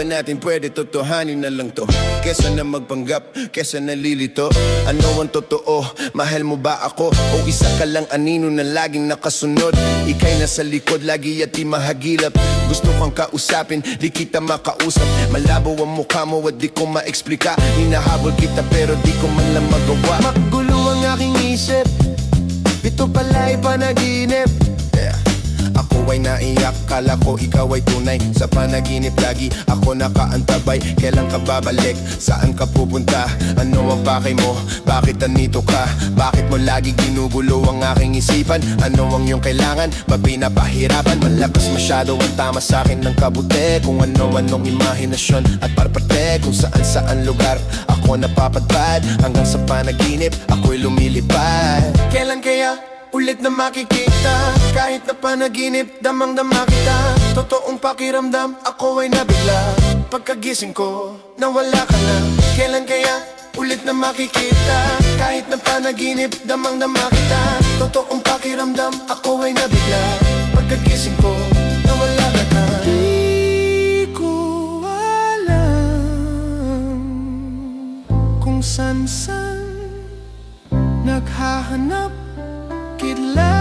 ba natin pwede totohanin na lang to? Kesa na magpanggap, kesa nalilito. Ano ang totoo? Mahal mo ba ako? O isa ka lang anino na laging nakasunod? Ika'y nasa likod, lagi at di mahagilap. Gusto kang kausapin, di kita makausap. Malabo ang mukha mo at di ko ma-explika. Hinahabol kita pero di ko man lang magawa. Magulo ang aking isip, ito pala'y panaginip. Ako ay naiyak, kala ko ikaw ay tunay. Sa panaginip lagi ako nakaantabay. Kailan ka babalik? Saan ka pupunta? Ano ang pakay mo? Bakit andito ka? Bakit mo lagi ginugulo ang aking isipan? Ano ang iyong kailangan? Ba pinapahirapan? Malakas masyado ang tama sa akin ng kabuti. Kung ano-anong imahinasyon at parparte. Kung saan-saan lugar ako napapadpad. Hanggang sa panaginip ako'y lumilipad. Kailan kaya ulit na makikita? Kahit na panaginip, damang-dama kita. Totoong pakiramdam, ako ay nabigla. Pagkagising ko, nawala ka na. Kailan kaya ulit na makikita? Kahit na panaginip, damang-dama kita. Totoong pakiramdam, ako ay nabigla. Pagkagising ko, nawala ka na. Di ko alam kung saan-saan naghahanap kidlat.